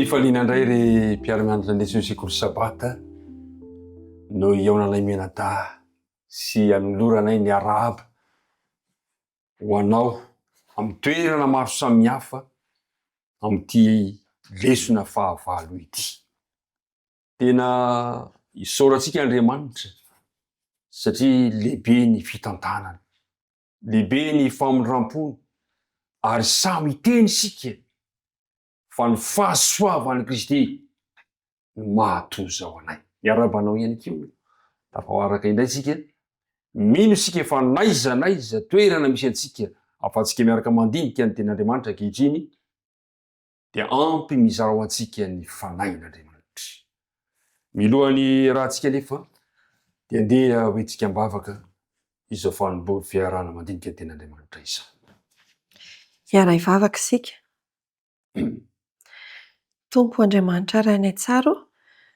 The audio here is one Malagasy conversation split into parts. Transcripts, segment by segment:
faliana indray ry mpiara-mianatra ny Jesosy sekoly sabata no iaonanay menata sy anoloranay ny arahaba ho anao amin'ny toerana maro samihafa amin'ity lesona fahavalo ity. Tena isaorantsika Andriamanitra satria lehibe ny fitantanana, lehibe ny famindram-pony ary samy teny sika fa ny fahasoavan'i Kristy no mahatonga zao anay. Miarabanao ihany koa tafaharaka indray sika, mino sika fa naiza toerana misy antsika afatsika miaraka mandinika ny ten'Andriamanitra ankehitriny dia ampy mizara ho antsika ny fanahin'Andriamanitra. Milohan'ny rahantsika nefa dia andeha hoentsika ambavaka izao fanomboha fiarahana mandinika ny ten'Andriamanitra izao. Hiara hivavaka isika. Tompo Andriamanitra iray tsara,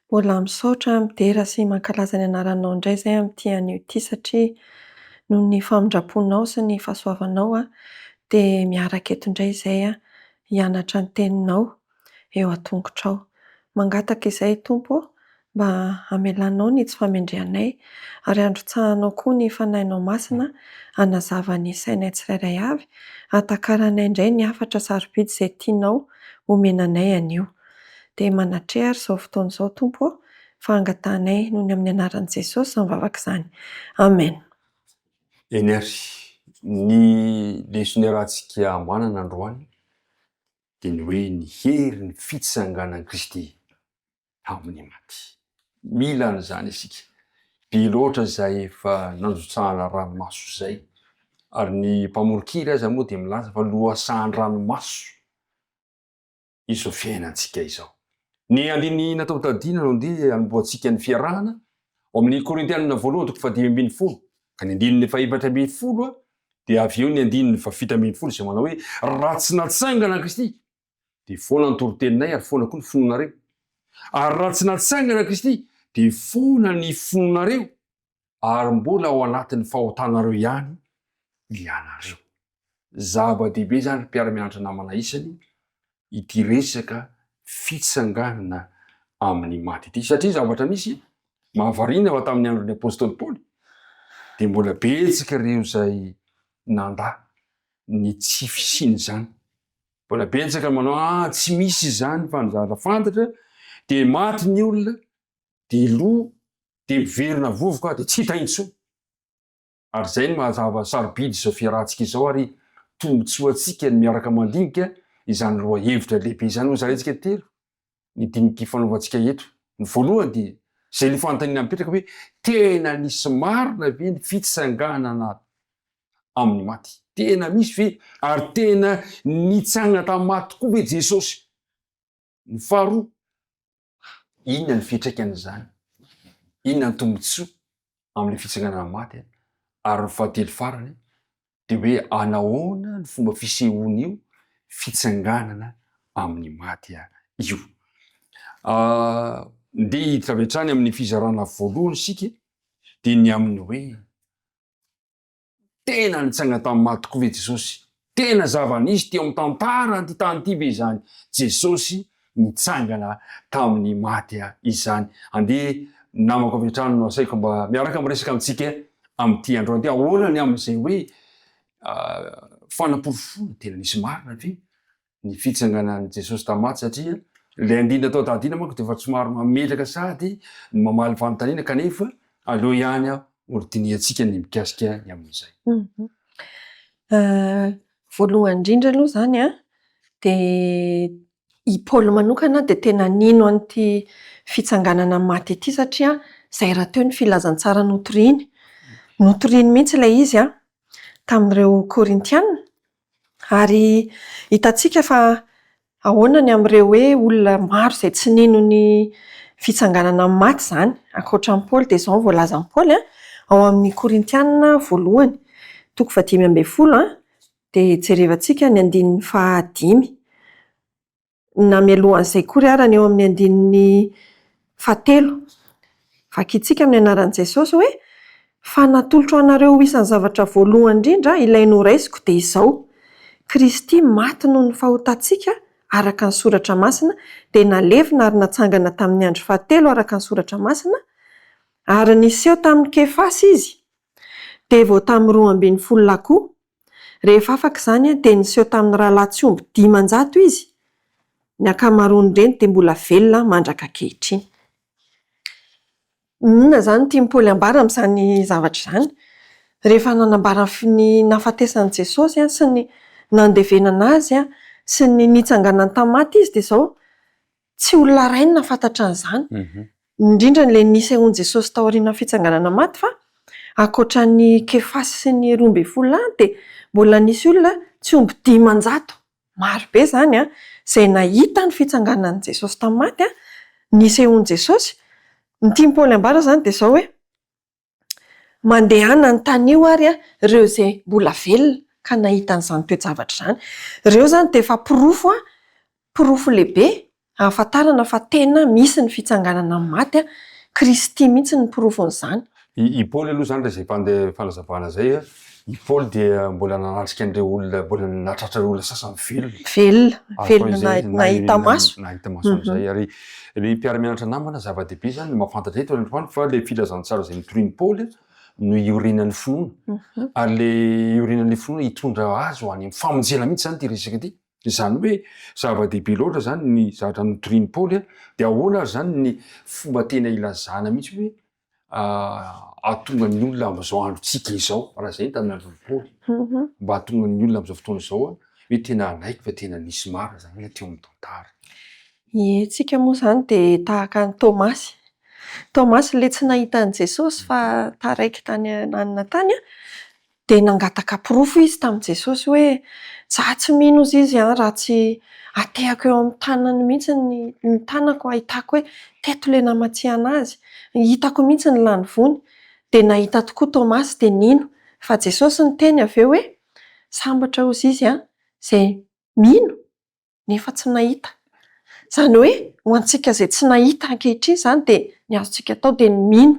mbola misaotra midera sy mankalaza ny anaranao indray izay amin'ity anio ity satria noho ny famindraponao sy ny fahasoavanao dia miaraka eto indray izay hianatra ny teninao eo an-tongotrao. Mangataka izay Tompo mba hamelanao ny tsy famendrehanay ary androtsahanao koa ny fanahinao masina hanazava ny sainay tsirairay avy, hatakaranay indray ny hafatra sarobidy izay tianao omenanay anio. Dia manatrehary izao fotoana izao Tompo fa angatanay noho ny amin'ny anaran'i Jesosy izany vavaka izany. Amen. Enery ny lesona rahantsika manana androany dia ny hoe ny hery ny fitsanganan'i Kristy amin'ny maty. Mila an'izany isika. Be loatra izay efa nanjotsahana ranomaso izay ary ny mpamorokiry aza moa dia milaza fa lohasahan-dranomaso izao fiainantsika izao. Ny andiny natao tadina no dia anomboantsika ny fiarahana ao amin'ny Korintianina 1:10 ka ny andininy 2:10 dia avy eo ny andininy 7:10 izay manao hoe raha tsy natsangana Kristy dia foana ny toroteninay ary foana koa ny fononareo. Ary raha tsy natsangana Kristy dia foana ny fononareo ary mbola ao anatin'ny fahotanareo ihany ianareo. Zava-dehibe izany mpiara-mianatra namana isany ity resaka fitsanganana amin'ny maty ity satria zavatra misy mahavariana fa tamin'ny andron'ny apôstôly Paoly dia mbola betsaka ireo izay nandà ny tsy fisiny izany. Mbola betsaka manao tsy misy izany fa ny zavatra fantatra dia maty ny olona dia lo dia miverina vovoka dia tsy hita intsony. Ary izay ny mahazava sarobidy izao fiarahantsika izao ary tombotsoa antsika ny miaraka mandinika izany roa hevitra lehibe izany ho zarentsika telo ny diniky fanaovantsika eto. Ny voalohany dia izay ny fanontaniana mipetraka hoe tena nisy marina ve ny fitsanganana amin'ny maty? Tena misy ve ary tena nitsangana tamin'ny maty koa ve Jesosy? Ny faharoa, inona ny fiantraikan'izany? Inona ny tombotsoa amin'ny fitsanganana amin'ny maty? Ary ny fahatelo farany dia hoe anahoana ny fomba fisehoana io fitsanganana amin'ny maty io. Ndeha hiditra avy hatrany amin'ny fizarana voalohany sika dia ny amin'ny hoe tena nitsangana tamin'ny maty koa ve Jesosy? Tena zava-nisy teo amin'ny tantara ny tany ity ve izany Jesosy nitsangana tamin'ny maty izany? Andeha namako avy hatrany no asaiko mba miaraka miresaka amintsika amin'ity androany ity. Ahoana ny amin'izay hoe fanaporofona tena nisy marina ve ny fitsanganan'i Jesosy tamin'ny maty satria ilay andinina tao tadina manko dia efa somary mametraka sady ny mamaly fanontaniana kanefa aleo ihany orodiniantsika ny mikasika ny amin'izay. Voalohany indrindra aloha izany dia i Paoly manokana dia tena nino an'ity fitsanganana maty ity satria izay raha teo ny filazantsara notoriny mihitsy ilay izy tamin'ireo Korintianina ary hitantsika fa ahoana ny amin'ireo hoe olona maro izay tsy nino ny fitsanganana amin'ny maty izany ankoatran'i Paoly dia izao voalazan'i Paoly ao amin'ny Korintianina 1:5 dia jerevantsika ny andininy 5. Na mialohan'izay kory ara ny eo amin'ny andininy 7. Vakitsika amin'ny anaran'i Jesosy hoe fa natolotro anareo ho isan'ny zavatra voalohany indrindra ilay noraisiko dia izao. Kristy maty noho ny fahotantsika araka ny soratra masina dia nalevina ary natsangana tamin'ny andro fahatelo araka ny soratra masina ary niseho tamin'ny Kefasy izy dia vao tamin'ny 12 lakoa. Rehefa afaka izany dia niseho tamin'ny rahalahy tsy omby 500 izy. Ny ankamaroany ireny dia mbola velona mandraka ankehitriny. Inona izany tia Paoly ambara amin'izany zavatra izany? Rehefa nanambara ny nahafatesan'i Jesosy sy ny nandevenana azy sy ny nitsanganany tamaty izy dia izao tsy olona iray no nafantatra an'izany. Indrindra n'ilay nisehoan'i Jesosy tao aoriana fitsanganana maty fa ankoatra ny Kefasy sy ny 12 dia mbola nisy olona tsy omby 500. Maro be izany izay nahita ny fitsanganan'i Jesosy tamaty nisehoan'i Jesosy. Ny tia Paoly ambara izany dia izao hoe mandehana ny tany io ary ireo izay mbola velona ka nahita an'izany toe-javatra izany. Ireo izany dia efa pirofo lehibe ahafantarana fa tena misy ny fitsanganana amin'ny maty Kristy mihitsy ny porofon'izany. I Paoly aloha izany izay fanazavana izay i Paoly dia mbola nanatrika an'ireo olona mbola natratra olona sasany velona nahita maso an'izay ary ny mpiara-mianatra namana zava-dehibe izany mahafantatra eto androany fa ilay filazantsara izay nitorian'i Paoly no iorinan'ny finoana ary le iorinan'le finoana hitondra azy ho any amin'ny famonjena mihitsy izany ity resaka ity. Izany hoe zava-dehibe loatra izany ny zavatra nitorian'i Paoly dia ahoana ary izany ny fomba tena ilazana mihitsy hoe ahatonga ny olona amin'izao androntsika izao raha izay tamin'ny andron'i Paoly mba ahatonga ny olona amin'izao fotoana izao hoe tena anaiky fa tena nisy mara izany teo amin'ny tantara. Tsika moa izany dia tahaka ny Tomasy. Tomasy ilay tsy nahita an'i Jesosy fa taraiky tany ananina tany dia nangataka pirofo izy tamin'i Jesosy hoe za tsy mino ozy izy raha tsy atehako eo amin'ny tanany mihitsy ny tanako ahitako hoe teto ilay namatsiana azy. Hitako mihitsy ny lany vony. Dia nahita tokoa Tomasy dia nino. Fa Jesosy niteny avy eo hoe sambatra ozy izy izay mino nefa tsy nahita. Izany hoe ho antsika izay tsy nahita ankehitriny izany dia ny azontsika atao dia ny mino.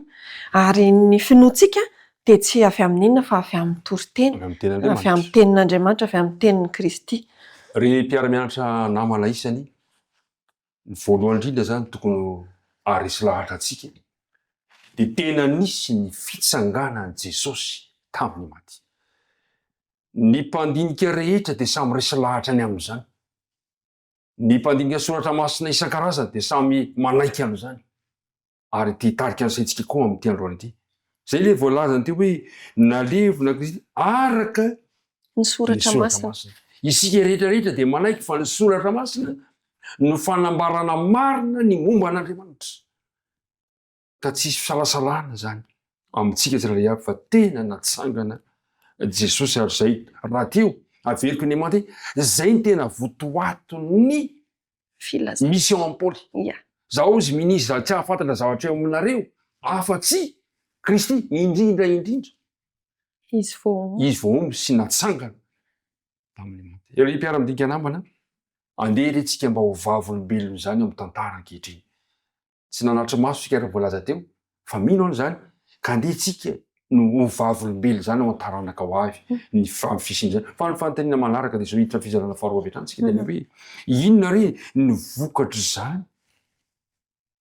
Ary ny finoantsika dia tsy avy amin'inona fa avy amin'ny toriteny, avy amin'ny tenin'Andriamanitra, avy amin'ny tenin'i Kristy. Ry mpiara-mianatra namana isany, ny voalohany indrindra izany tokony haresy lahatra antsika dia tena nisy ny fitsanganan'i Jesosy tamin'ny maty. Ny mpandinika rehetra dia samy resy lahatra ny amin'izany. Ny mpandinika soratra masina isan-karazany dia samy manaiky amin'izany. Ary tia hitarika an'izay koa amin'ity androany ity. Zay ilay voalaza an'ity hoe nalevona Kristy araka ny soratra masina. Isika rehetrarehetra dia manaiky fa ny soratra masina no fanambarana marina ny momba an'Andriamanitra. Ka tsisy fisalasalana izany amintsika tsirairay avy fa tena natsangana Jesosy ary izay raha teo averiko ny manty izay ny tena votoatony misy eo amin'ny Paoly. Zaho izy minisy za tsy ahafantatra zavatra eo aminareo afa-tsy Kristy indrindra. Izy voaomby sy natsangana tamin'ny maty. Ery mpiara-midinika namana andeha rentsika mba ho vavolombelona izany amin'ny tantara ankehitriny. Tsy nanatry maso sika raha voalaza teo fa mino an'izany ka andeha tsika no ho vavolombelona izany ao an-taranaka ho avy ny fisian'izany. Fa ny fanontaniana manaraka dia izao hiditra fizarana faharoa avy hatrany tsika tena hoe inona re ny vokatra izany?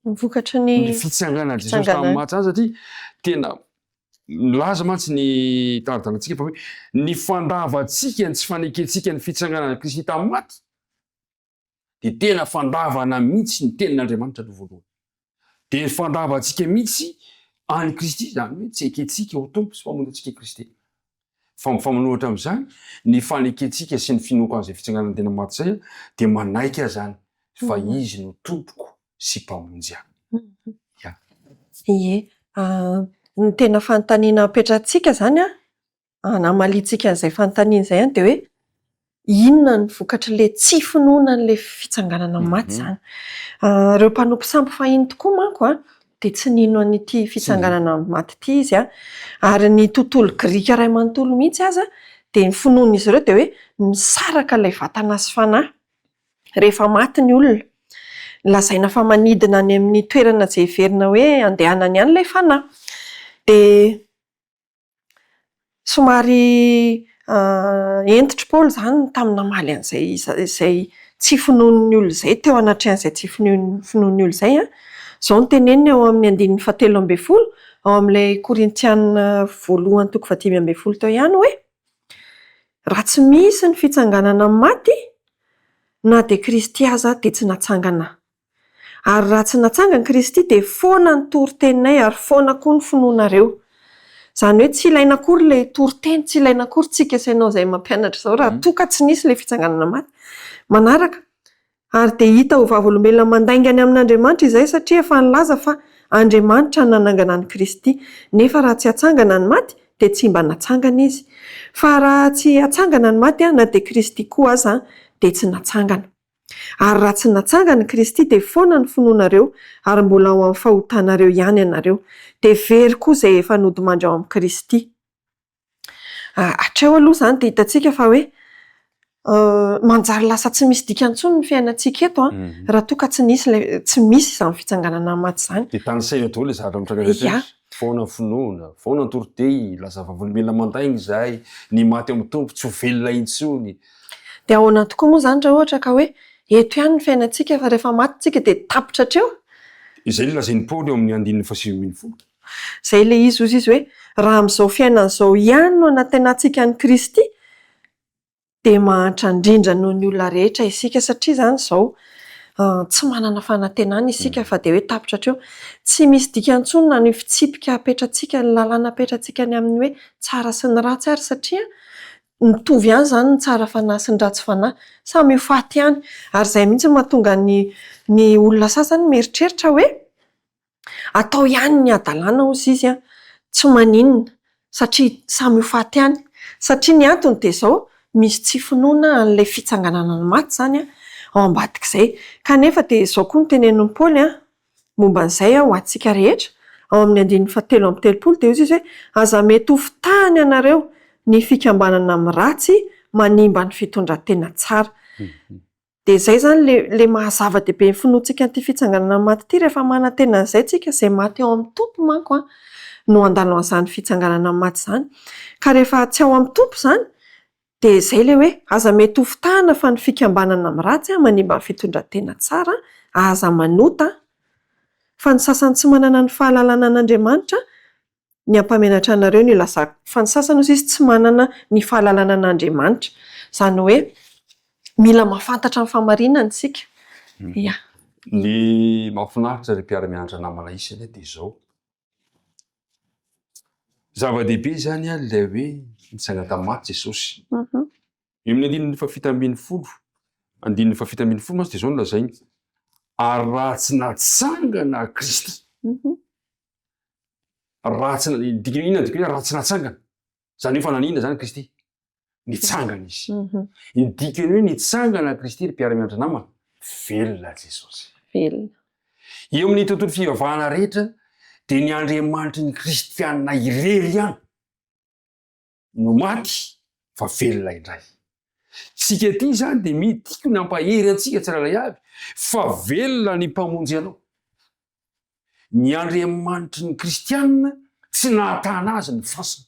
Ny fitsanganana Jesosy tamin'ny maty izany satria tena milaza mantsy ny tarantarantsika fa hoe ny fandavantsika ny tsy fanekentsika ny fitsanganana Kristy tamin'ny maty dia tena fandavana mihitsy ny tenin'Andriamanitra aloha voalohany. Dia fandavantsika mihitsy any Kristy izany hoe tsy ekentsika ho tompo sy famonjy antsika Kristy. Fa mifamanohitra amin'izany ny fanekentsika sy ny finoako an'izay fitsanganana tena maty izay dia manaiky azy izany fa izy no tompoko sy mpamonjy ny tena fanontaniana apetratsika izany hanamaliantsika an'izay fanontaniana izay dia hoe inona ny vokatra ilay tsy finoana n'ilay fitsanganana maty izany. Ireo mpanompo sambo fahiny tokoa manko dia tsy nino an'ity fitsanganana maty ity izy ary ny tontolo Grika iray manontolo mihitsy aza dia ny finoan'izy ireo dia hoe misaraka ilay vatana sy fanahy rehefa maty ny olona. Lazaina fa manidina any amin'ny toerana izay heverina hoe andehanany ihany ilay fanahy. Dia somary entitra Paoly izany tamin'ny namaly an'izay tsy finoan'ny olo izay teo anatrehan'izay tsy finoan'ny olo izay zao no teneniny ao amin'ny 7:12 ao amin'ilay Korintiana 1:5-10 teo ihany hoe raha tsy misy ny fitsanganana amin'ny maty na dia Kristy aza dia tsy natsangana, ary raha tsy natsangana Kristy dia foana ny toro-teninay ary foana koa ny finoanareo. Izany hoe tsy ilaina akory ilay toro-teny, tsy ilaina akory tsika ianao izay mampianatra izao raha toa ka tsy nisy ilay fitsanganana maty. Manaraka, ary dia hita ho vavolombelona mandaingany amin'Andriamanitra izay satria efa nilaza fa Andriamanitra no nanangana ny Kristy. Nefa raha tsy hatsangana ny maty dia tsy mba natsangana izy. Fa raha tsy hatsangana ny maty na dia Kristy koa aza dia tsy natsangana. Ary raha tsy natsangana Kristy dia foana ny finoanareo ary mbola ao amin'ny fahotanareo ihany ianareo. Dia very koa izay efa nodimandry ao amin'ny Kristy. Hatreo aloha izany dia hitantsika fa hoe manjary lasa tsy misy dikany intsony ny fiainantsika eto raha toa ka tsy misy izany fitsanganana maty izany. Dia tany saina daholo ilay zavatra mitranga foana finoana, foana torotey, lasa vavolombelona mandainga izahay, ny maty amin'ny tompo tsy ho velona intsony. Dia ao anaty koa moa izany raha ohatra ka hoe eto ihany ny fiainantsika fa rehefa maty tsika dia tapitra hatreo. Izay ilay lazain'ny Paoly eo amin'ny 9:7. Izay ilay izy hozy izy hoe raha amin'izao fiainana izao ihany no anatenantsika ny Kristy dia mahantra indrindra noho ny olona rehetra isika satria izany izao tsy manana fanantenana isika fa dia hoe tapitra hatreo. Tsy misy dikany intsony na ny fitsipika apetratsika, ny lalàna apetratsika ny amin'ny hoe tsara sy ny ratsy ary satria mitovy ihany izany ny tsara fanahy sy ny ratsy fanahy, samy ho faty ihany. Ary izay mihitsy mahatonga ny olona sasany mieritreritra hoe atao ihany ny adalàna hozy izy tsy maninona satria samy ho faty ihany. Satria ny antony dia izao, misy tsy finoana an'ilay fitsanganana ny maty izany ao ambadik'izay. Kanefa dia izao koa ny tenenin'ny Paoly momba an'izay ho antsika rehetra ao amin'ny 7:13 dia hozy izy hoe aza mety ho fitahany ianareo ny fikambanana amin'ny ratsy manimba ny fitondran-tena tsara. Dia izay izany ilay mahazava-dehibe ny finoantsika an'ity fitsanganana ny maty ity rehefa manantena an'izay tsika izay maty ao amin'ny tompo manko no handalo an'izany fitsanganana ny maty izany. Ka rehefa tsy ao amin'ny tompo izany dia izay ilay hoe aza mety ho fitahana fa ny fikambanana amin'ny ratsy manimba ny fitondran-tena tsara aza manota fa ny sasany tsy manana ny fahalalana an'Andriamanitra ny ampamenatra anareo ny ilazako. Fa ny sasany hozy izy tsy manana ny fahalalana an'Andriamanitra. Izany hoe mila mahafantatra ny famarinana isika. Ny mahafinaritra ry mpiara-mianatra namana isany dia izao. Zava-dehibe izany ilay hoe nitsainga tamin'ny maty Jesosy. Eo amin'ny 7:10 mas dia izao no lazainy. Ary raha tsy natsangana Kristy, raha tsy natsangana, izany hoe fananina izany Kristy, nitsangana izy. Ny dikany hoe nitsangana Kristy ry mpiara-mianatra namana, velona Jesosy. Eo amin'ny tontolo fivavahana rehetra dia ny Andriamanitra ny Kristianina irery ihany no maty fa velona indray. Tsika ety izany dia tiako ny hampahery antsika tsirairay avy fa velona ny mpamonjy anao. Ny Andriamanitra ny Kristianina tsy nahatana azy ny fasina.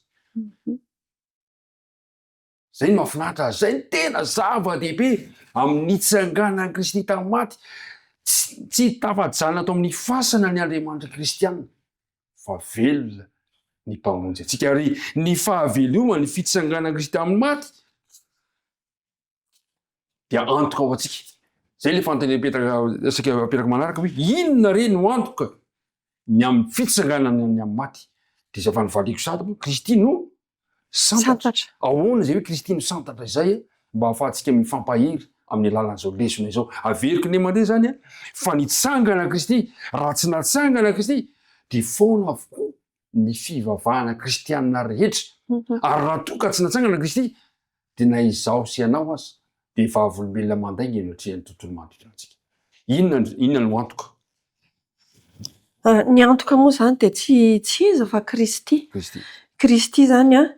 Izay ny mahafinaritra, izay ny tena zava-dehibe amin'ny itsanganana ny Kristy tamin'ny maty. Tsy tafajanona ato amin'ny fasana ny Andriamanitra Kristianina fa velona ny mpamonjy antsika. Ary ny fahaveloma ny fitsanganana Kristy tamin'ny maty dia antoka ao antsika. Zay ilay fanontaniana Petraka manaraka hoe inona re no antoka ny amin'ny fitsanganana ny amin'ny maty? Dia izay efa nivaliako sady moa Kristy no santatra. Ahoana izay hoe Kristy no santatra izay mba ahafahantsika mifampahery amin'ny alalan'izao lesona izao. Averiko ny mandeha izany fa nitsangana Kristy. Raha tsy natsangana Kristy dia foana avokoa ny fivavahana kristianina rehetra. Ary raha toa ka tsy natsangana Kristy dia na izaho sy ianao aza dia vavolombelona mandainga eny atrian'ny tontolo mandritrantsika. Inona no antoka? Ny antoka moa izany dia tsy iza fa Kristy. Kristy izany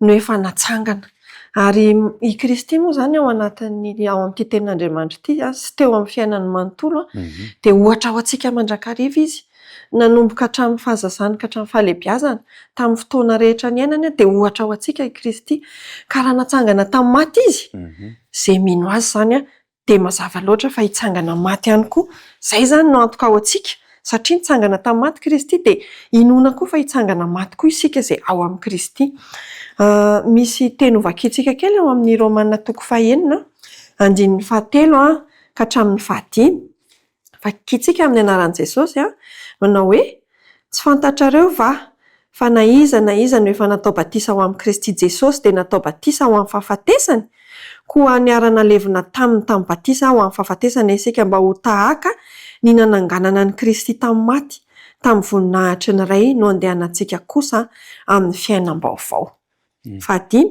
no efa natsangana. Ary i Kristy moa izany ao amin'ity tenin'Andriamanitra ity sy teo amin'ny fiainany manontolo dia ohatra ho antsika mandrakariva izy. Nanomboka hatramin'ny fahazazana ka hatramin'ny fahalehibiazana tamin'ny fotoana rehetra ny ainany dia ohatra ho antsika i Kristy. Ka raha natsangana tamin'ny maty izy, izay mino azy izany dia mazava loatra fa hitsangana maty ihany koa. Izay izany no antoka ao antsika, satria nitsangana tamin'ny maty Kristy dia inoana koa fa hitsangana maty koa isika izay ao amin'ny Kristy. Misy teny hovakiantsika kely ao amin'ny Romanina 9:7 ka hatramin'ny 5. Vakiantsika amin'ny anaran'i Jesosy manao hoe tsy fantatrareo va fa na iza no efa natao batisa ho amin'ny Kristy Jesosy dia natao batisa ho amin'ny fahafatesany, koa niara-na levina tamin'ny batisa ho amin'ny fahafatesana isika mba ho tahaka ny nananganana ny Kristy tamin'ny maty, tamin'ny voninahitry ny iray no andehanantsika kosa amin'ny fiainam-baovao. 5.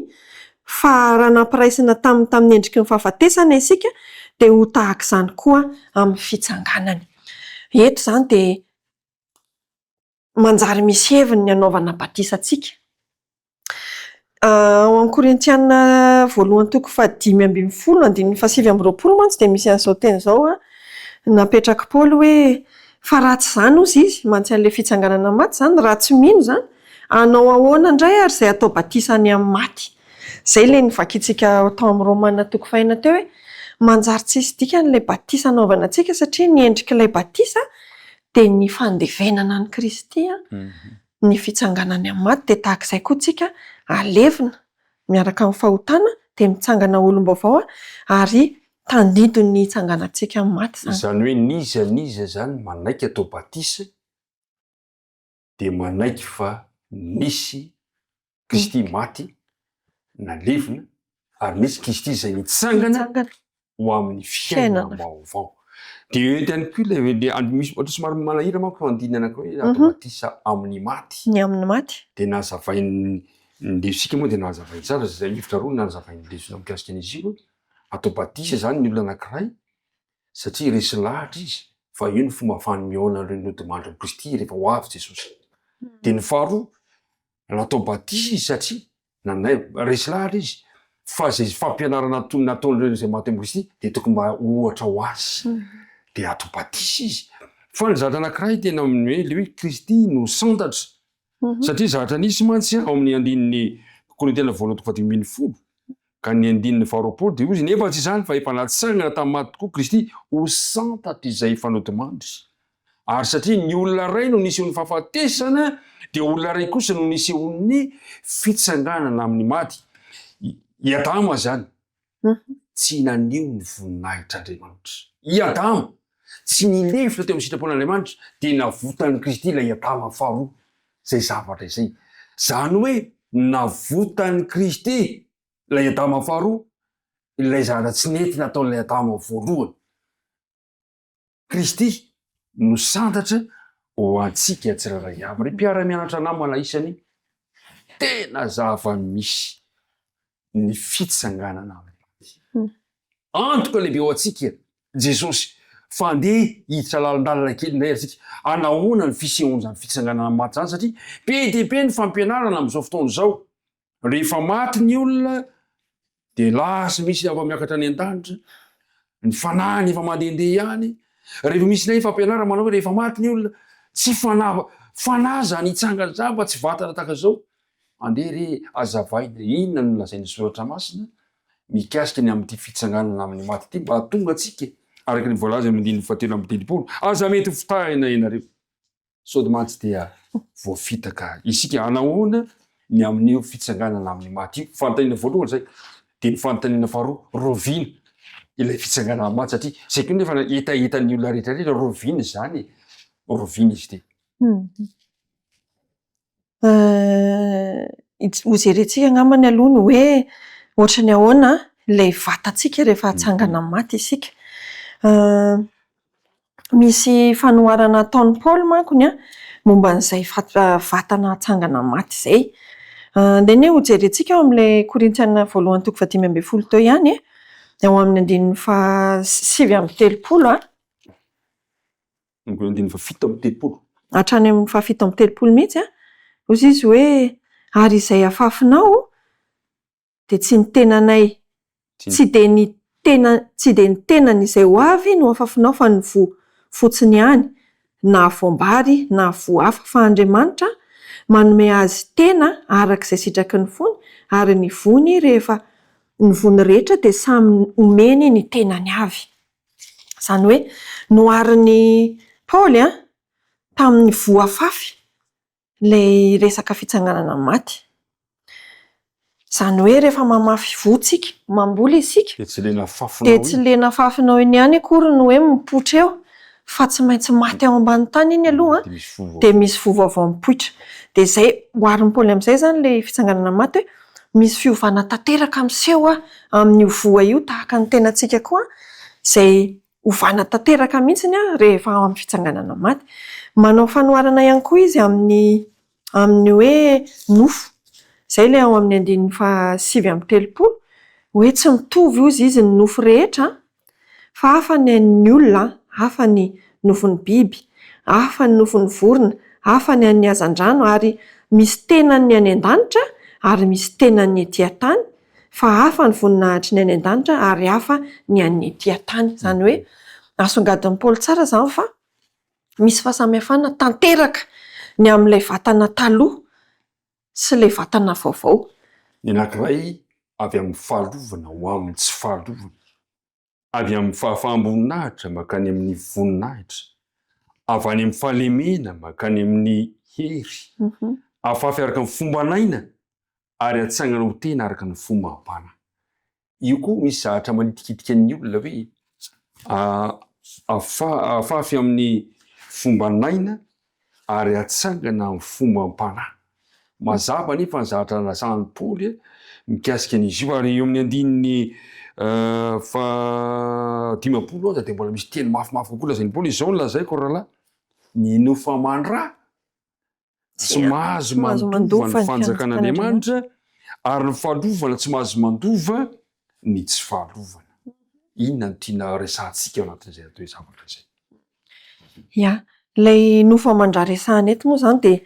Fa raha nampiraisina tamin'ny endriky ny fahafatesana isika dia ho tahaka izany koa amin'ny fitsanganany. Eto izany dia manjary misy heviny ny anaovana batisa antsika. Ao amin'ny Korintiana 1:5-7-20 mantsy dia misy an'izao teny izao napetraka Paoly hoe fa raha tsy izany ozy izy mantsy an'ilay fitsanganana maty izany, raha tsy mino izany anao ahoana indray ary izay atao batisa ny amin'ny maty. Izay ilay nivakiantsika tao amin'ny Romanina 5 teo hoe manjary tsisy dikan'ilay batisa anaovana antsika satria ny endrik'ilay batisa dia ny fandevenana ny Kristy, ny fitsanganany amin'ny maty dia tahak'izay koa tsika alevina miaraka amin'ny fahotana dia mitsangana olom-baovao ary tandido ny itsanganantsika amin'ny maty izany. Izany hoe niza zany manaiky atao batisa dia manaiky fa nisy Kristy maty nalevina ary nisy Kristy izay nitsangana ho amin'ny fiainam-baovao. Dia eto ihany koa ilay misy ohatra somary manahira manko fandinana hoe atao batisa amin'ny maty. Ny amin'ny maty. Dia nazavain'ny ndesika moa dia nazavainy tsara izay hevitra roa nazavainy lesona mikasika an'izy io. Atao batisa izany ny olona anankiray satria resy lahatra izy fa io ny fomba ahafahany mihaona ireo demandre ny Kristy rehefa ho avy Jesosy. Dia ny faharoa natao batisa izy satria resy lahatra izy fa izay fampianarana nataon'ireo izay maty amin'ny Kristy dia tokony mba ohatra ho azy. Dia atao batisa izy. Fa ny zavatra anankiray tena hoe le hoe Kristy no santatra. Satria zavatra nisy mantsy ao amin'ny andininy Korintiana 1:10 ka ny andininy 2 dia ozy nefa tsy izany fa efa natsangana tamin'ny maty tokoa Kristy ho santatra izay fanodimandry. Ary satria ny olona iray no nisy ny fahafatesana dia olona iray kosa no nisy ny fitsanganana amin'ny maty. I Adama zany tsy naneo ny voninahitr'Andriamanitra. I Adama tsy nilefitra teo amin'ny sitrapon'Andriamanitra dia navotany Kristy ilay Adama faharoa. Zay zavatra izay. Zany hoe navotany Kristy ilay Adama faharoa ilay zavatra tsy nety nataon'ilay Adama voalohany. Kristy no santatra ho antsika tsirairay avy. Ry mpiara-mianatra namana isany tena zava-misy ny fitsanganana amin'ny maty. Antoka lehibe ho antsika Jesosy fa andeha hiditra lalindalana kely indray antsika anahoana ny fisehoan'izany fitsanganana amin'ny maty izany satria be dia be ny fampianarana amin'izao fotoana izao. Rehefa maty ny olona dia lasa misy afa-miakatra any an-danitra, ny fanahy efa mandehandeha ihany. Rehefa misy ilay fampianarana manao hoe rehefa maty ny olona tsy fanahy zany hitsangana zany fa tsy vatana tahaka izao. Andeha re azavaina inona no lazain'ny soratra masina mikasika ny amin'ity fitsanganana amin'ny maty ity mba hatonga antsika araka ny voalaza amin'ny 7:30 aza mety ho fitahina ianareo. Sody mantsy dia voafitaka isika anahoana ny amin'io fitsanganana amin'ny maty io. Fanontaniana voalohany zay dia ny fanontaniana faharoa rovina ilay fitsanganana amin'ny maty satria zay koa nefa etaetan'ny olona rehetrarehetra rovina zany rovina izy ity. Hojerentsika angambany aloha ny hoe ohatra ny ahoana ilay vatantsika rehefa hatsangana amin'ny maty isika. Misy fanoharana ataon'ny Paoly mankony momba n'izay vatana hatsangana amin'ny maty izay. Dia ny hojerentsika ao amin'ilay Korintiana 1:5-10 teo ihany ao amin'ny andininy 7-30 hatrany amin'ny 7-30 mihitsy hozy izy hoe ary izay afafinao dia tsy ny tenanay tsy dia ny tenany izay ho avy no afafinao fa ny fotsiny ihany na voambary na voafa fa Andriamanitra manome azy tena araka izay sitraky ny fony ary ny vony rehefa ny vony rehetra dia samy omeny ny tenany avy. Izany hoe noharin'ny Paoly tamin'ny voafafy ilay resaka fitsanganana maty. Izany hoe rehefa mamafy votsika, mamboly isika, dia tsy lena fafinao dia tsy lena fafinao iny ihany akory no hoe mipoitra eo, fa tsy maintsy maty ao ambany tany iny aloha dia misy vovo mipoitra. Dia izay hoarin'ny Paoly amin'izay izany ilay fitsanganana maty hoe misy fiovana tanteraka miseho amin'io voa io tahaka ny tenantsika koa izay ovana tanteraka mihitsiny rehefa ao amin'ny fitsanganana maty. Manao fanoharana ihany koa izy amin'ny hoe nofo. Izay ilay ao amin'ny 5:7 hoe tsy mitovy ozy izy ny nofo rehetra fa hafa ny an'ny olona, hafa ny nofon'ny biby, hafa ny nofon'ny vorona, hafa ny an'ny hazandrano ary misy tenany any an-danitra ary misy tenany etỳ an-tany fa hafa ny voninahitry ny any an-danitra ary hafa ny an'ny etỳ an-tany. Izany hoe asongadin'ny Paoly tsara izany fa misy fahasamihafana tanteraka ny amin'ilay vatana taloha sy ilay vatana vaovao. Ny anankiray avy amin'ny fahalovana ho amin'ny tsy fahalovana, avy amin'ny fahafahamboninahitra makany amin'ny voninahitra, avy any amin'ny fahalemena makany amin'ny hery, afafy araka ny fomba anaina ary atsangana ho tena araka ny fomba ampana. Io koa misy zahatra manitikitika ny olona hoe afafy amin'ny fomba anaina ary atsangana amin'ny fomba ampana. Mazava nefa ny zahatra lazahan'ny Paoly mikasika an'izy io ary eo amin'ny andininy 10 dia mbola misy teny mafimafy kokoa lazain'ny Paoly. Izao no lazaiko rahalahy, ny nofa mandra tsy mahazo mandova ny fanjakan'Andriamanitra ary ny fahalovana tsy mahazo mandova ny tsy fahalovana. Inona no tiana resahantsika ao anatin'izay atao zavatra izay? Ya, ilay nofo mandra resahana eto moa izany dia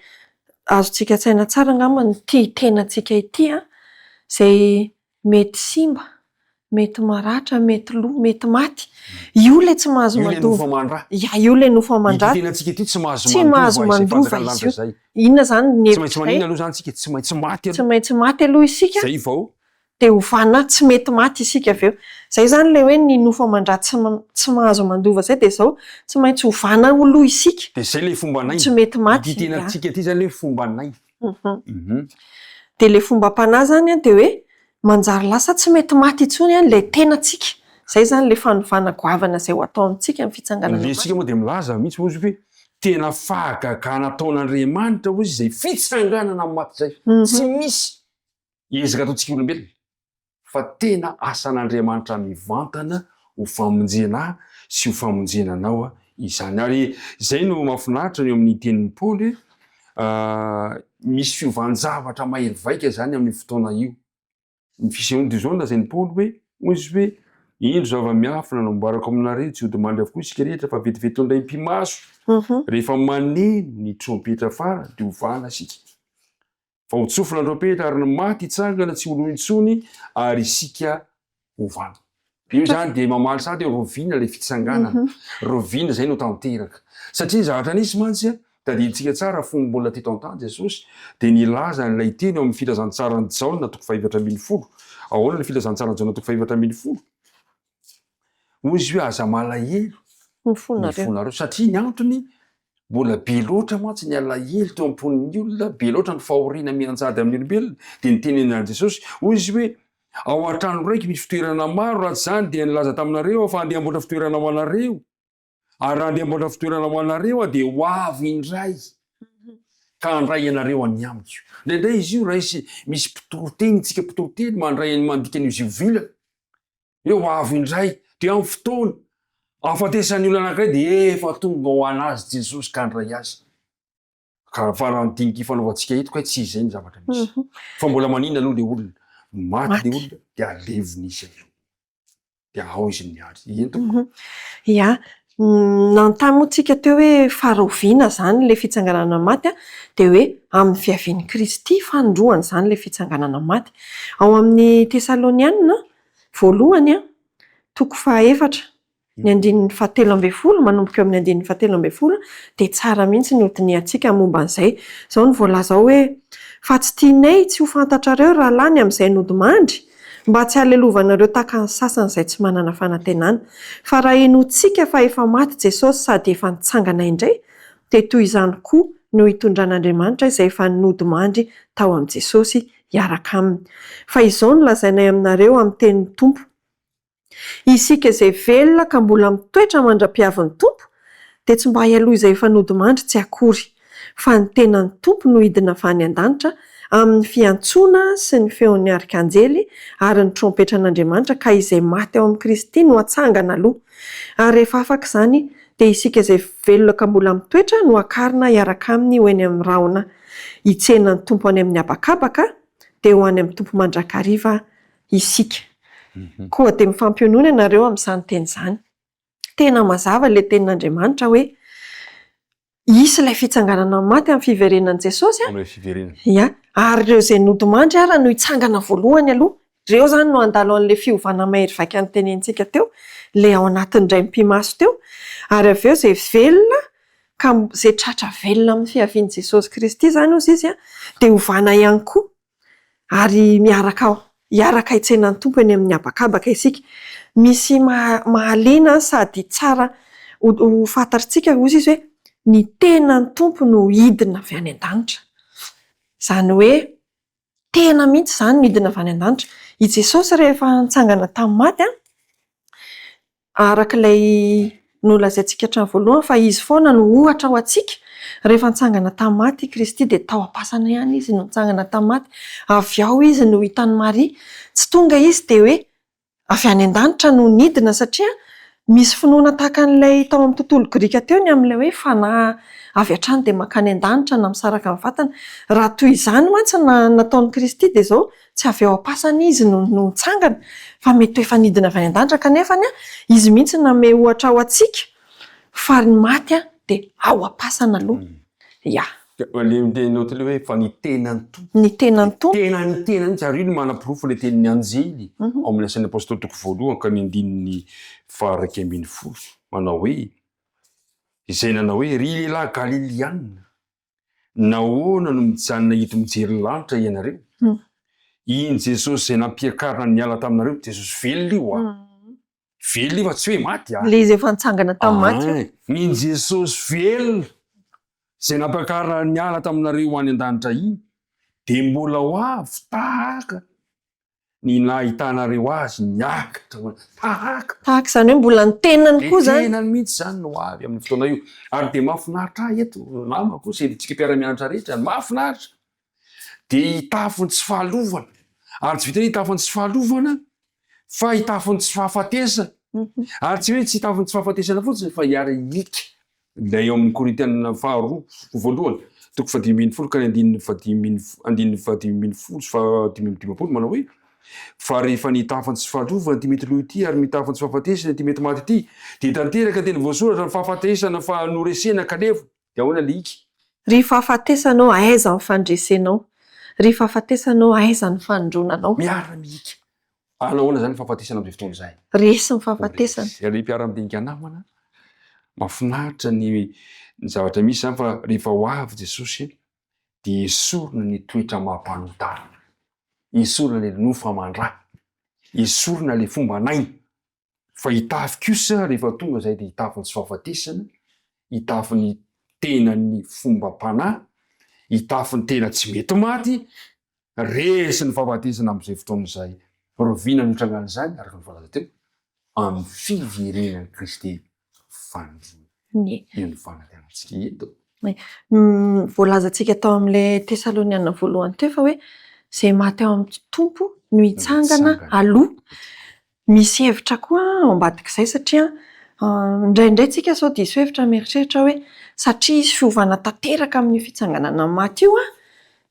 azontsika tsaina tsara angamba ny tenantsika ity izay mety simba, mety maratra, mety lo, mety maty. Io ilay tsy mahazo mandova. Ya, io ilay nofo mandra. Tenantsika ity tsy mahazo mandova izy io. Inona izany ny tsy maintsy manina aloha izany tsika, tsy maintsy maty tsy maintsy maty aloha isika. Zay vao Dia hovana tsy mety maty isika avy eo. Izay izany ilay hoe ny nofo mandra tsy mahazo mandova izay dia izao tsy maintsy hovana aloha isika. dia izay ilay fomba anaina. Tsy mety maty. Ity tenantsika ity zany ilay fomba anaina. Dia ilay fomba ampanahy zany dia hoe manjary lasa tsy mety maty intsony ilay tenantsika. Izay zany ilay fanovana goavana izay ho atao amintsika amin'ny fitsanganana. Ilesika moa dia milaza mihitsy ozy hoe tena fahagagana ataon'Andriamanitra ozy izay fitsanganana amin'ny maty izay. Tsy misy ezaka ataontsika olombelona fa tena asan'Andriamanitra mivantana ho famonjena sy ho famonjena anao izany. Ary izay no mahafinaritra eo amin'ny tenin'ny Paoly misy fiovanjavatra mahery vaika zany amin'ny fotoana io. Ny fisehoany dia izao no lazain'ny Paoly hoe ozy hoe indro zava-miafina namboarako aminareo tsy ho dimandry avokoa isika rehetra fa vetivety indray mpimaso rehefa maneno ny trompetra fara dia hovana isika. Fa ho tsofina trompetra ary ny maty hitsangana tsy olo intsony ary isika hovana. Io zany dia mamaly sady hoe roviana ilay fitsanganana. Roviana izay no tanteraka. Satria zavatra nisy mantsy tadidintsika tsara fomba mbola teto an-tany Jesosy dia nilaza n'ilay teny ao amin'ny filazantsarany Jaona 4:12. Ahoana ny filazantsarany Jaona 4:12? Ozy hoe aza malahelo ny fonareo satria ny antony mbola be loatra mantsy ny alahelo teo amponin'ny olona, be loatra ny fahoriana mianjady amin'ny olombelona. Dia ny tenen'Andry Jesosy ozy hoe ao an-trano raiky misy fitoerana maro raha tsy izany dia nilaza taminareo fa andeha hamboatra fitoerana ho anareo. Ary raha andeha hamboatra fitoerana ho anareo dia ho avy indray ka handray ianareo any amiko. Indraindray izy io raisy misy mpitoroteny, tsika mpitoroteny mandray mandika an'izy io vilana. Hoe ho avy indray dia amin'ny fotoana ahafatesan'ny olona anankiray dia efa tonga ho anazy Jesosy ka handray azy. Ka fa raha nydinika fanaovantsika eto ka tsy izay ny zavatra misy. Fa mbola manina aloha ilay olona. Maty ilay olona dia aleviny izy aloha. Dia ao izy miady. Entoko. Ya, nanontany teo hoe faharoviana zany ilay fitsanganana maty dia hoe amin'ny fiavian'i Kristy fandroany izany ilay fitsanganana maty. Ao amin'ny Tesalonianina voalohany 4:4 ny andininy 17 manomboka eo amin'ny andininy 17 dia tsara mihitsy ny hodiniantsika momba an'izay. Izao ny voalaza hoe fa tsy tianay tsy ho fantatrareo raha lany amin'izay nodimandry mba tsy halelovanareo tahaka ny sasany izay tsy manana fanantenana. Fa raha enotsika fa efa maty Jesosy sady efa nitsangana indray, dia toy izany koa no hitondran'Andriamanitra izay efa nodimandry tao amin'i Jesosy hiaraka aminy. Fa izao no lazainay aminareo amin'ny tenin'ny Tompo. Isika izay velona ka mbola mitoetra mandra-piavin'ny Tompo, dia tsy mba hialoha izay efa nodimandry tsy akory, fa ny tenan'ny Tompo no hidina avy any an-danitra amin'ny fiantsoana sy ny feon'ny arikanjely ary ny trompetran'Andriamanitra ka izay maty ao amin'ny Kristy no hatsangana aloha. Ary rehefa afaka izany dia isika izay velona ka mbola mitoetra no akarina hiaraka aminy ho eny amin'ny rahona hitsenan'ny Tompo any amin'ny habakabaka dia ho any amin'ny Tompo mandrakariva isika. Koa dia mifampionoana ianareo amin'izany teny izany. Tena mazava ilay tenin'Andriamanitra hoe isy ilay fitsanganana maty amin'ny fiverenan'i Jesosy. Ia, ary ireo izay nodimandry ara no hitsangana voalohany aloha. Ireo izany no handalo an'ilay fiovana mahery vaika ny tenentsika teo, ilay ao anatin'ny iray mpimaso teo. Ary avy eo izay velona ka izay tratra velona amin'ny fiavian'i Jesosy Kristy izany ozy izy dia hovana ihany koa. Ary hiaraka hitsenan'ny Tompo eny amin'ny habakabaka isika. Misy mahaliana sady tsara ho fantatritsika ozy izy hoe ny tenan'ny Tompo no hidina avy any an-danitra. Izany hoe tena mihitsy izany no hidina avy any an-danitra. I Jesosy rehefa nitsangana tamin'ny maty, arak'ilay nolazaintsika hatramin'ny voalohany fa izy foana no ohatra ho antsika. Rehefa nitsangana tamin'ny maty i Kristy dia tao am-pasana ihany izy no nitsangana tamin'ny maty. Avy ao izy no hitan'i Maria. Tsy tonga izy dia hoe avy any an-danitra no nidina satria misy finoana tahaka an'ilay tao amin'ny tontolo Grika teo ny amin'ilay hoe fanahy avy hatrany dia makany an-danitra na misaraka amin'ny vatana. Raha toy izany mantsy nataon'i Kristy dia izao tsy avy ao am-pasana izy no nitsangana fa mety efa nidina avy any an-danitra kanefa izy mihitsy nanome ohatra ho antsika fa ny maty dia ao am-pasana aloha. Ia. Lenao teo hoe fa ny tenan'ny Tompo. Ny tenan'ny Tompo. Tenany mihitsy ary io no manam-pirofo ilay tenin'ny Anjely ao amin'ny Asan'ny Apôstôly toko voalohany ka ny 1:20 manao hoe izay nanao hoe ry lehilahy Galiliana, nahoana no mijanona eto mijery lanitra ianareo? Iny Jesosy izay nampiakarina niala taminareo, Jesosy velona io velona io fa tsy hoe maty Ilay izy efa nitsangana tamin'ny maty. Iny Jesosy velona izay nampiakarina niala taminareo any an-danitra iny dia mbola ho avy tahaka ny nahitanareo azy niakatra tahaka izany hoe mbola ny tenany koa izany. Tenany mihitsy izany no avy amin'ny fotoana io. Ary dia mahafinaritra ahy eto namako sy antsika mpiara-mianatra rehetra mahafinaritra. Dia hitafony tsy fahalovana. Ary tsy vitan'ny hitafony tsy fahalovana fa hitafony tsy fahafatesana. Ary tsy hoe tsy hitafony tsy fahafatesana fotsiny fa hiara-hika. Ilay eo amin'ny Korintiana 2:1 toko 5:20 ka 5:20 manao hoe fa rehefa nitafany tsy fahalovana ty mety loha ity ary mitafany tsy fahafatesana ty mety maty ity dia tanteraka teny voasoratra ny fahafatesana fa noresena kanefa dia ahoana le hika. Ry fahafatesanao aiza ny fandresenao, ry fahafatesanao aiza ny fanondronanao. Miara-mihika. Ahoana izany fahafatesana amin'izay fotoana izay? Resy ny fahafatesana. Ry mpiara-midinika namana mahafinaritra ny zavatra misy izany fa rehefa ho avy Jesosy dia esorina ny toetra mahampanotana. Esorina ilay nofa mandrà. Esorina ilay fomba naina. Fa hitafy kosa rehefa tonga izay dia hitafy ny tsy fahafatesana, hitafy ny tenany fomba mpanahy, hitafy ny tena tsy mety maty, resy ny fahafatesana amin'izay fotoana izay. Roviana ny trangana araka ny voalaza teo amin'ny fiverenan'i Kristy fanandroana. Io ny fanantenantsika eto. Voalazantsika tao amin'ilay Tesaloniana voalohany teo fa hoe izay maty ao amin'ny Tompo no hitsangana aloha. Misy hevitra koa ao ambadik'izay satria indraindray tsika sao diso hevitra mieritreritra hoe satria isy fiovana tanteraka amin'ny fitsanganana maty io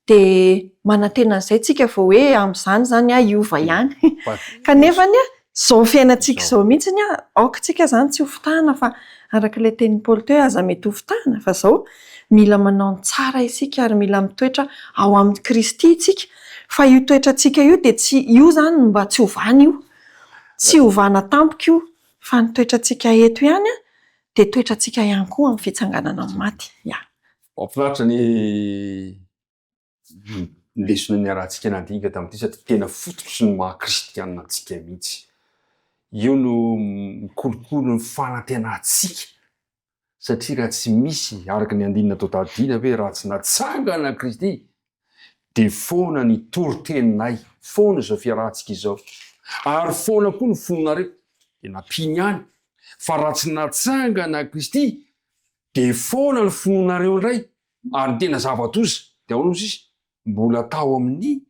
dia manantena an'izay tsika vao hoe amin'izany izany hiova ihany. Kanefa izao fiainantsika izao mihitsy aoka tsika izany tsy hofitahana fa arak'ilay tenin'i Paoly teo aza mety hofitahana fa izao mila manao ny tsara isika ary mila mitoetra ao amin'ny Kristy isika. Fa io toetrantsika io dia tsy io izany mba tsy hovana io. Tsy hovana tampoka io fa ny toetrantsika eto ihany dia toetrantsika ihany koa amin'ny fitsanganana amin'ny maty. Mahafinaritra lesona ny arahantsika nandinika tamin'ity satria tena fototry ny maha-kristianina antsika mihitsy. Io no mikolokolo ny fanantenantsika satria raha tsy misy araka ny andinina tao tadina hoe raha tsy natsangana Kristy de foana ny toro-teninay, foana zao fiarahantsika izao, ary foana koa ny fononareo de nampiny any. Fa raha tsy natsangana Kristy de foana ny fononareo indray, ary tena zava-doza de ao nozy izy mbola tao amin'ny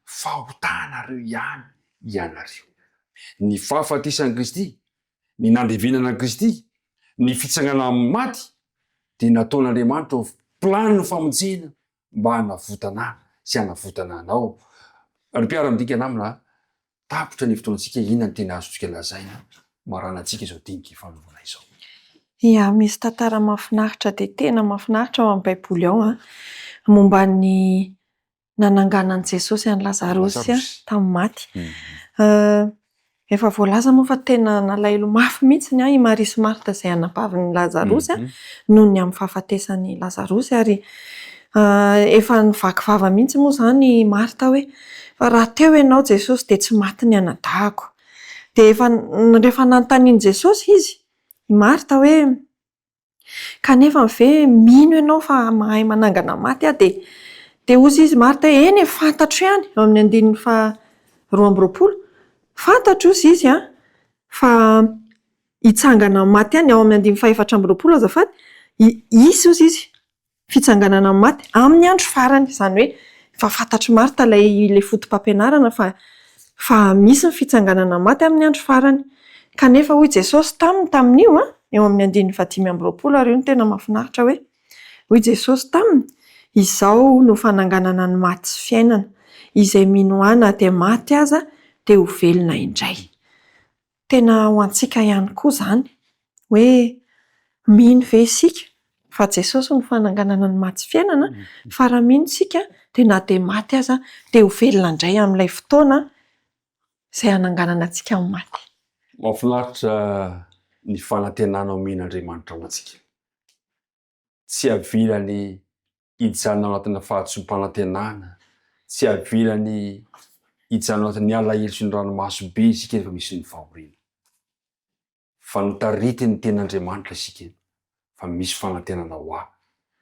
fahotanareo ihany ianareo. Ny fahafatesan'i Kristy, ny nandevenana Kristy, ny fitsangana amin'ny maty de nataon'Andriamanitra ho planiny famonjena mba hanavotana sy hanavotana anao. Ary mpiara-midika namina, tapotra ny fotoanantsika, inona ny tena azontsika lazaina maranantsika izao dinika fanovana izao. Ia, misy tantara mahafinaritra de tena mahafinaritra ao amin'ny Baiboly ao momba ny nananganan'i Jesosy an'i Lazarosy tamin'ny maty. Efa voalaza moa fa tena nalailo mafy mihitsy i Maria sy Marta izay anapavin'i Lazarosy noho ny amin'ny fahafatesan'i Lazarosy, ary efa nivaky vava mihitsy moa zany Marta hoe fa raha teo ianao Jesosy de tsy maty ny anadahako. De rehefa nanontaniany Jesosy izy Marta hoe kanefa ve mino ianao fa mahay manangana maty de ozy izy Marta hoe eny fantatro ihany, ao amin'ny andininy fa 12, fantatro ozy izy fa hitsangana maty ihany, ao amin'ny andininy fa 14 azafady, isy ozy izy fitsanganana maty amin'ny andro farany, izany hoe fa fantatro Marta le fotom-pampianarana fa misy ny fitsanganana maty amin'ny andro farany. Kanefa hoy Jesosy tamin'io eo amin'ny andininy fa 15, ary io ny tena mahafinaritra hoe hoy Jesosy taminy, izao no fananganana ny maty sy fiainana, izay mino ana de maty aza de ho velona indray. Tena ho antsika ihany koa zany hoe mino ve isika fa Jesosy no fananganana ny maty sy fiainana, fa raha mino isika de na de maty aza de ho velona indray amin'ilay fotoana izay hananganana antsika amin'ny maty. Mahafinaritra ny fanantenana omen'Andriamanitra ho antsika. Tsy avilany hijanona ao anatina fahatsom-panantenana, tsy avilany hijanona ao anatin'ny alahelo sy ny ranomaso be isika rehefa misy ny fahoriana. Fa notarity ny ten'Andriamanitra isika fa misy fanantenana ho ahy,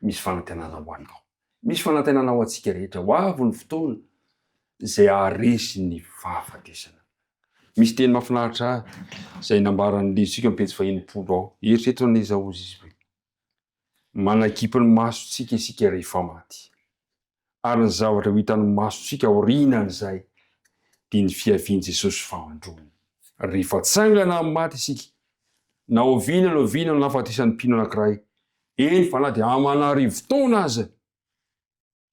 misy fanantenana ho anao, misy fanantenana ho antsika rehetra. Ho avy ny fotoana izay haharesy ny fahafatesana. Misy teny mahafinaritra izay nambaran'ny lesitsika amin'ny pejy 120 ao. Eritrereto an'izao izy hoe manakipy ny masontsika isika rehefa maty, ary ny zavatra ho hitan'ny masontsika aorianan'izay dia ny fiavian'i Jesosy fahandroany. Rehefa tsangana amin'ny maty isika, na oviana no nahafatesan'ny mpino anankiray, eny fa na dia aman'arivo-taona aza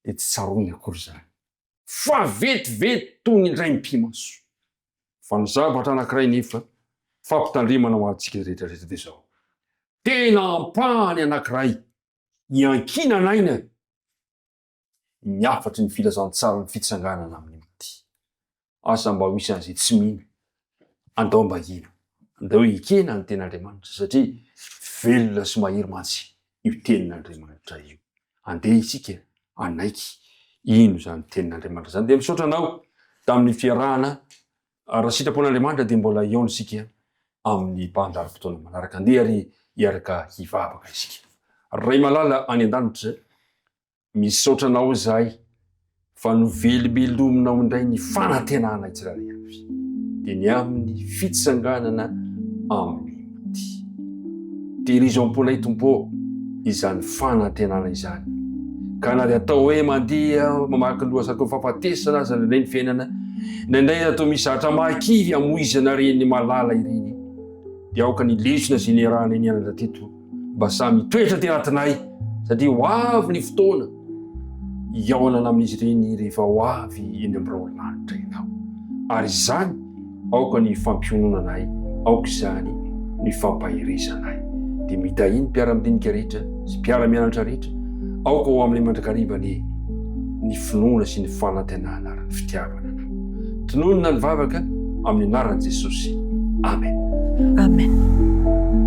dia tsy tsaroana akory izany. Fa vetivety toy ny indray mpimaso. Fa ny zavatra anankiray nefa fampitandremana ho antsika rehetra dia izao. Tena ampahany anankiray iankinanaina miafatry ny filazantsara ny fitsanganana amin'ny maty. Asa mba ho isan'izay tsy mino, andao mba hino, andao ikena ny ten'Andriamanitra satria velona sy mahery mantsy io tenin'Andriamanitra io. Andeha isika anaiky ino zany tenin'Andriamanitra zany. Dia misaotra anao tamin'ny fiarahana, raha sitrapon'Andriamanitra dia mbola eo isika amin'ny mpandaharam-potoana manaraka. Andeha ary hiaraka hivavaka isika. Ray malala any an-danitra, misaotra anao zahay fa novelobelominao indray ny fanantenana tsirairay avy, dia ny amin'ny fitsanganana amin'ny maty. Tehirizo am-ponay Tompo izany fanantenana izany, ka na dia atao hoe mandeha mamaky loha fahafatesana aza indray ny fiainana, indray atao misy zatra mahakivy hamoizana reny malala ireny, dia aoka ny lesona izay niarahana eny anatra teto mba samy toetra ty anatinay, satria ho avy ny fotoana hiaonana amin'izy ireny rehefa ho avy eny amin'ny raolanitra ianao. Ary izany aoka ny fampiononanay, aoka izany ny fampaherezanay. Dia mitahiny mpiara-midinika rehetra sy mpiara-mianatra rehetra, aoka ho amin'ny mandrakarivany ny finoana sy ny fanantenana ary ny fitiavana anao. Tononona ny vavaka amin'ny anaran'i Jesosy. Amen. Amen.